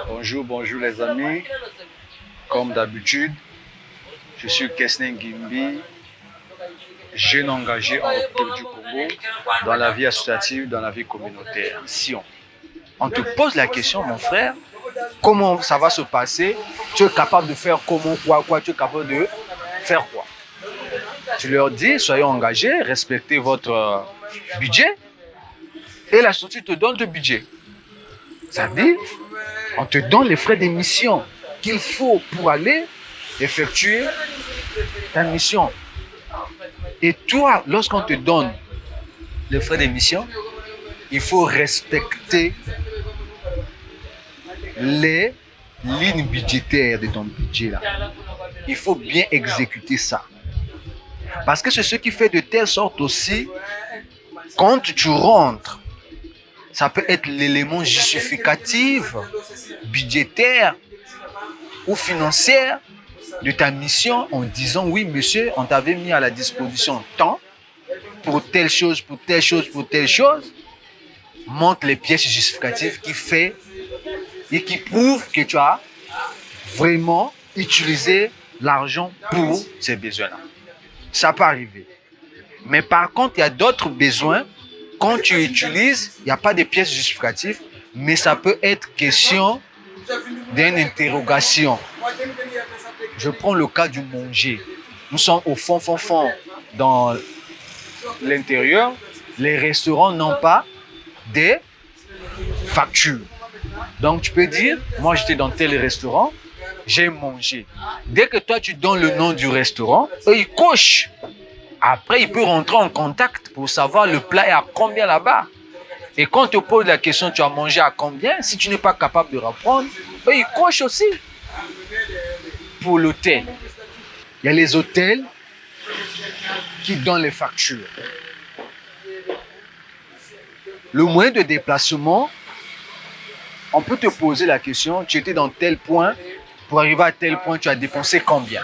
Bonjour, bonjour les amis. Comme d'habitude, je suis Kesnen Gimbi, jeune engagé en République du Congo, dans la vie associative, dans la vie communautaire. Si on te pose la question, mon frère, comment ça va se passer? Tu es capable de faire comment, quoi, tu es capable de faire quoi? Tu leur dis, soyez engagés, respectez votre budget, et la structure te donne le budget. Ça veut dire, on te donne les frais d'émission qu'il faut pour aller effectuer ta mission. Et toi, lorsqu'on te donne les frais d'émission, il faut respecter les lignes budgétaires de ton budget là. Il faut bien exécuter ça. Parce que c'est ce qui fait de telle sorte aussi, quand tu rentres, ça peut être l'élément justificatif, budgétaire ou financier de ta mission en disant oui monsieur, on t'avait mis à la disposition tant pour telle chose, pour telle chose, pour telle chose. Montre les pièces justificatives qui fait et qui prouvent que tu as vraiment utilisé l'argent pour ces besoins-là. Ça peut arriver. Mais par contre, il y a d'autres besoins. Quand tu utilises, il n'y a pas de pièces justificatives, mais ça peut être question d'une interrogation. Je prends le cas du manger. Nous sommes au fond, dans l'intérieur. Les restaurants n'ont pas de factures. Donc tu peux dire, moi j'étais dans tel restaurant, j'ai mangé. Dès que toi tu donnes le nom du restaurant, eux ils cochent. Après, il peut rentrer en contact pour savoir le plat est à combien là-bas. Et quand on te pose la question, tu as mangé à combien? Si tu n'es pas capable de répondre, eux, ils cochent aussi. Pour l'hôtel, il y a les hôtels qui donnent les factures. Le moyen de déplacement, on peut te poser la question, tu étais dans tel point, pour arriver à tel point, tu as dépensé combien?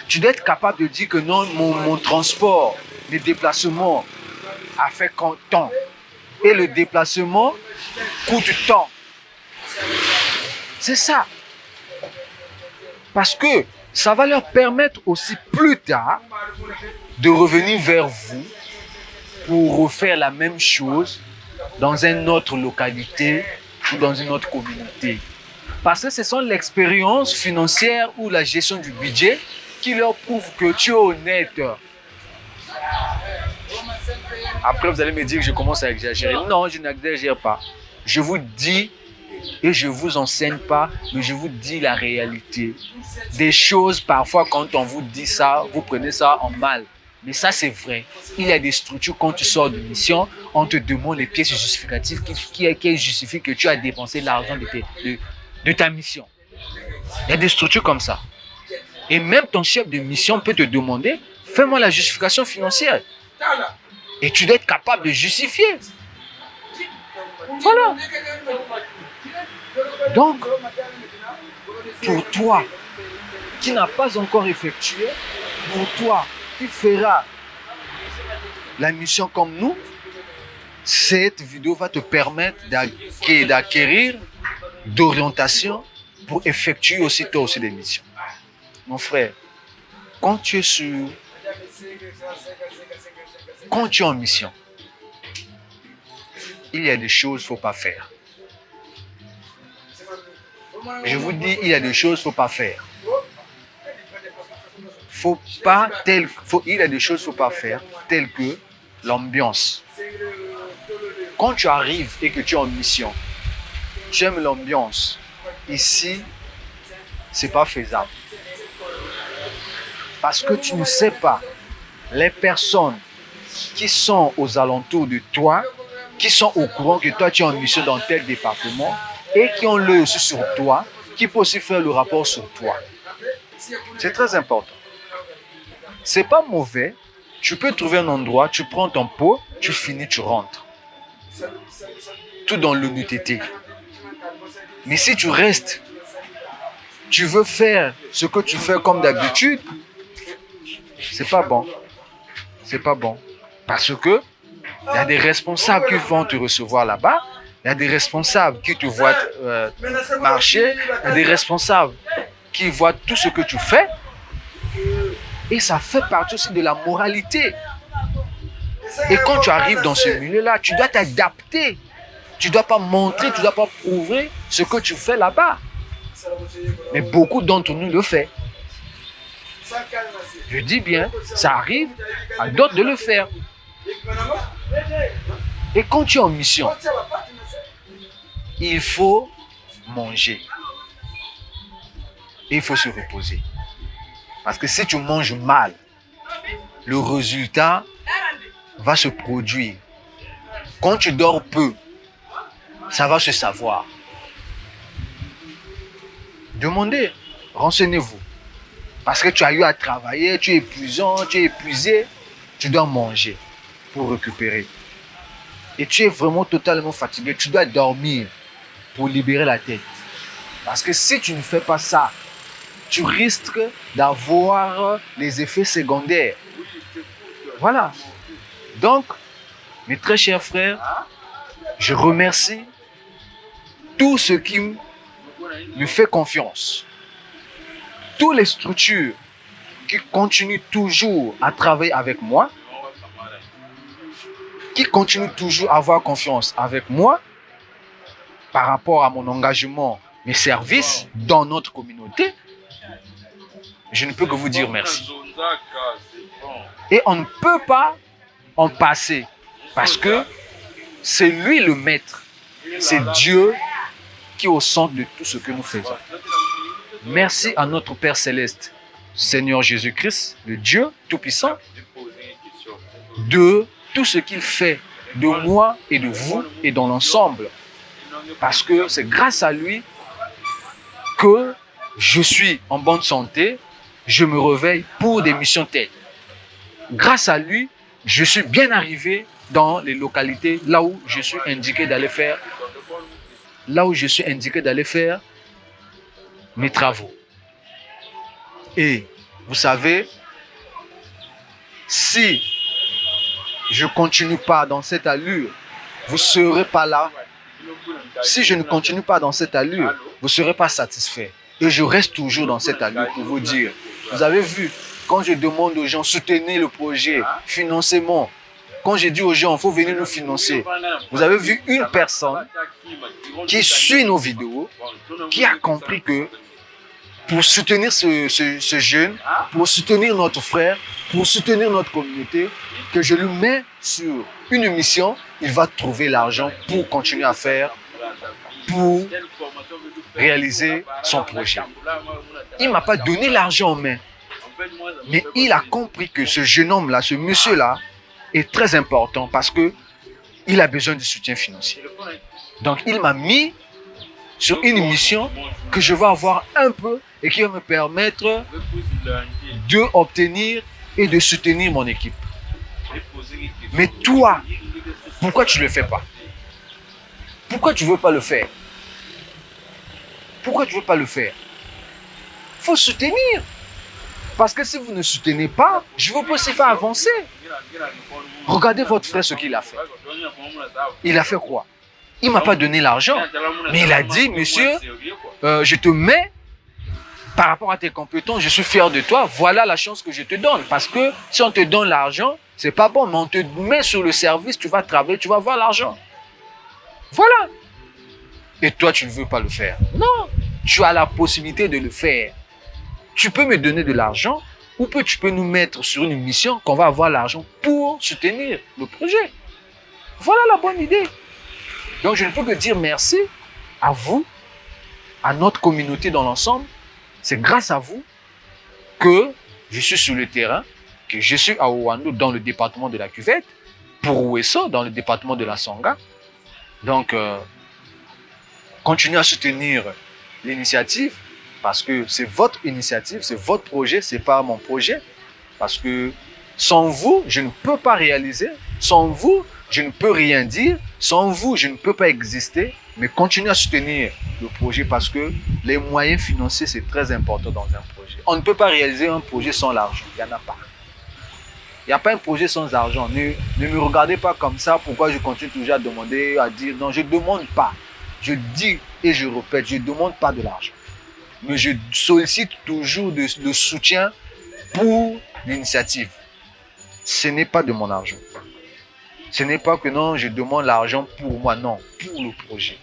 Tu dois être capable de dire que non, mon transport, les déplacements a fait tant. Et le déplacement coûte tant. C'est ça. Parce que ça va leur permettre aussi plus tard de revenir vers vous pour refaire la même chose dans une autre localité ou dans une autre communauté. Parce que ce sont l'expérience financière ou la gestion du budget qui leur prouve que tu es honnête. Après, vous allez me dire que je commence à exagérer. Non, je n'exagère pas. Je vous dis et je ne vous enseigne pas, mais je vous dis la réalité. Des choses, parfois, quand on vous dit ça, vous prenez ça en mal. Mais ça, c'est vrai. Il y a des structures, quand tu sors de mission, on te demande les pièces justificatives qui justifient que tu as dépensé l'argent de ta mission. Il y a des structures comme ça. Et même ton chef de mission peut te demander, fais-moi la justification financière. Et tu dois être capable de justifier. Voilà. Donc, pour toi qui n'as pas encore effectué, pour toi qui fera la mission comme nous, cette vidéo va te permettre d'acquérir d'orientation pour effectuer aussi toi aussi des missions. Mon frère, quand tu es en mission, il y a des choses qu'il ne faut pas faire. Je vous dis, il y a des choses qu'il ne faut pas faire. Il y a des choses qu'il ne faut pas faire, telles que l'ambiance. Quand tu arrives et que tu es en mission, tu aimes l'ambiance. Ici, ce n'est pas faisable. Parce que tu ne sais pas les personnes qui sont aux alentours de toi, qui sont au courant que toi tu es en mission dans tel département et qui ont l'œil aussi sur toi, qui peuvent aussi faire le rapport sur toi. C'est très important. C'est pas mauvais. Tu peux trouver un endroit, tu prends ton pot, tu finis, tu rentres. Tout dans l'honnêteté. Mais si tu restes, tu veux faire ce que tu fais comme d'habitude, c'est pas bon. C'est pas bon. Parce que il y a des responsables qui vont te recevoir là-bas Il y a des responsables qui te voient marcher. Il y a des responsables qui voient tout ce que tu fais. Et ça fait partie aussi de la moralité. Et quand tu arrives dans ce milieu-là, tu dois t'adapter. Tu ne dois pas montrer, tu ne dois pas prouver ce que tu fais là-bas. Mais beaucoup d'entre nous le font. Je dis bien, ça arrive à d'autres de le faire. Et quand tu es en mission, il faut manger. Et il faut se reposer. Parce que si tu manges mal, le résultat va se produire. Quand tu dors peu, ça va se savoir. Demandez, renseignez-vous. Parce que tu as eu à travailler, tu es épuisant, tu es épuisé, tu dois manger pour récupérer. Et tu es vraiment totalement fatigué, tu dois dormir pour libérer la tête. Parce que si tu ne fais pas ça, tu risques d'avoir les effets secondaires. Voilà. Donc, mes très chers frères, je remercie tous ceux qui me font confiance. Toutes les structures qui continuent toujours à travailler avec moi, qui continuent toujours à avoir confiance avec moi par rapport à mon engagement, mes services dans notre communauté, je ne peux que vous dire merci. Et on ne peut pas en passer parce que c'est lui le maître. C'est Dieu qui est au centre de tout ce que nous faisons. Merci à notre Père Céleste, Seigneur Jésus-Christ, le Dieu Tout-Puissant, de tout ce qu'il fait de moi et de vous et dans l'ensemble. Parce que c'est grâce à lui que je suis en bonne santé, je me réveille pour des missions telles. Grâce à lui, je suis bien arrivé dans les localités là où je suis indiqué d'aller faire, mes travaux. Et vous savez, si je ne continue pas dans cette allure, vous ne serez pas là. Si je ne continue pas dans cette allure, vous ne serez pas satisfait. Et je reste toujours dans cette allure pour vous dire, vous avez vu, quand je demande aux gens, soutenez le projet, financez-moi. Quand j'ai dit aux gens, il faut venir nous financer. Vous avez vu une personne qui suit nos vidéos, qui a compris que pour soutenir ce jeune, pour soutenir notre frère, pour soutenir notre communauté, que je lui mets sur une mission, il va trouver l'argent pour continuer à faire, pour réaliser son projet. Il ne m'a pas donné l'argent en main, mais il a compris que ce jeune homme-là, ce monsieur-là, est très important parce qu'il a besoin de soutien financier. Donc, il m'a mis sur une mission que je vais avoir un peu et qui va me permettre d'obtenir et de soutenir mon équipe. Mais toi, pourquoi tu ne le fais pas? Pourquoi tu ne veux pas le faire? Pourquoi tu ne veux pas le faire? Il faut soutenir. Parce que si vous ne soutenez pas, je ne veux pas aussi faire avancer. Regardez votre frère ce qu'il a fait. Il a fait quoi? Il ne m'a pas donné l'argent. Mais il a dit, monsieur, je te mets par rapport à tes compétences, je suis fier de toi. Voilà la chance que je te donne. Parce que si on te donne l'argent, ce n'est pas bon. Mais on te met sur le service, tu vas travailler, tu vas avoir l'argent. Voilà. Et toi, tu ne veux pas le faire. Non, tu as la possibilité de le faire. Tu peux me donner de l'argent ou tu peux nous mettre sur une mission qu'on va avoir l'argent pour soutenir le projet. Voilà la bonne idée. Donc, je ne peux que dire merci à vous, à notre communauté dans l'ensemble. C'est grâce à vous que je suis sur le terrain, que je suis à Ouando dans le département de la Cuvette, pour Ouesso dans le département de la Songa. Donc, continuez à soutenir l'initiative parce que c'est votre initiative, c'est votre projet, ce n'est pas mon projet. Parce que sans vous, je ne peux pas réaliser. Sans vous, je ne peux rien dire. Sans vous, je ne peux pas exister. Mais continuez à soutenir le projet parce que les moyens financiers, c'est très important dans un projet. On ne peut pas réaliser un projet sans l'argent. Il n'y en a pas. Il n'y a pas un projet sans argent. Ne me regardez pas comme ça. Pourquoi je continue toujours à demander, à dire non, je ne demande pas. Je dis et je répète, je ne demande pas de l'argent. Mais je sollicite toujours le soutien pour l'initiative. Ce n'est pas de mon argent. Ce n'est pas que non, je demande l'argent pour moi. Non, pour le projet.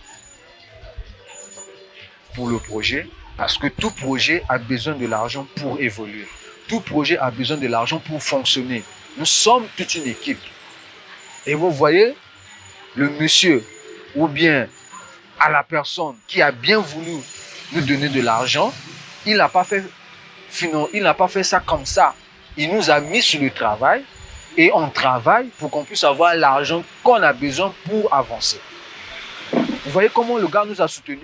Pour le projet, parce que tout projet a besoin de l'argent pour évoluer. Tout projet a besoin de l'argent pour fonctionner. Nous sommes toute une équipe. Et vous voyez, le monsieur ou bien à la personne qui a bien voulu nous donner de l'argent, il n'a pas fait ça comme ça. Il nous a mis sur le travail et on travaille pour qu'on puisse avoir l'argent qu'on a besoin pour avancer. Vous voyez comment le gars nous a soutenus?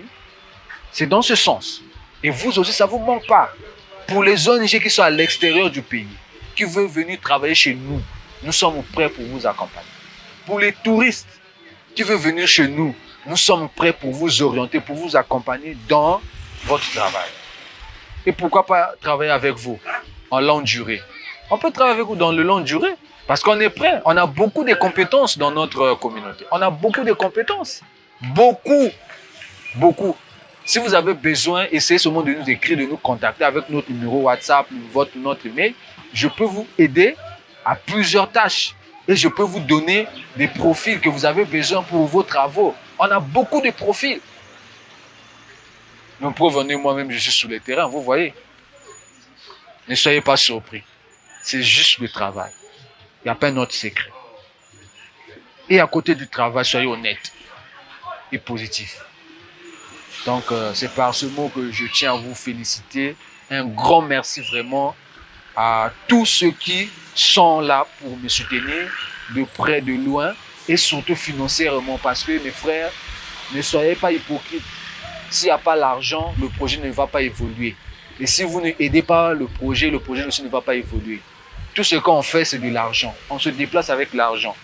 C'est dans ce sens. Et vous aussi, ça ne vous manque pas. Pour les ONG qui sont à l'extérieur du pays, qui veulent venir travailler chez nous, nous sommes prêts pour vous accompagner. Pour les touristes qui veulent venir chez nous, nous sommes prêts pour vous orienter, pour vous accompagner dans votre travail. Et pourquoi pas travailler avec vous en longue durée? On peut travailler avec vous dans le longue durée parce qu'on est prêt. On a beaucoup de compétences dans notre communauté. On a beaucoup de compétences. Beaucoup. Beaucoup. Si vous avez besoin, essayez seulement de nous écrire, de nous contacter avec notre numéro WhatsApp, notre email. Je peux vous aider à plusieurs tâches et je peux vous donner des profils que vous avez besoin pour vos travaux. On a beaucoup de profils. Donc pour venir, moi-même, je suis sur le terrain, vous voyez. Ne soyez pas surpris. C'est juste le travail. Il n'y a pas un autre secret. Et à côté du travail, soyez honnête et positif. Donc, c'est par ce mot que je tiens à vous féliciter. Un grand merci vraiment à tous ceux qui sont là pour me soutenir de près, de loin et surtout financièrement. Parce que mes frères, ne soyez pas hypocrites. S'il n'y a pas l'argent, le projet ne va pas évoluer. Et si vous ne aidez pas le projet aussi ne va pas évoluer. Tout ce qu'on fait, c'est de l'argent. On se déplace avec l'argent.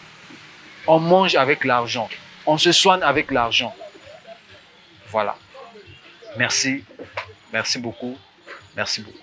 On mange avec l'argent. On se soigne avec l'argent. Voilà. Merci. Merci beaucoup. Merci beaucoup.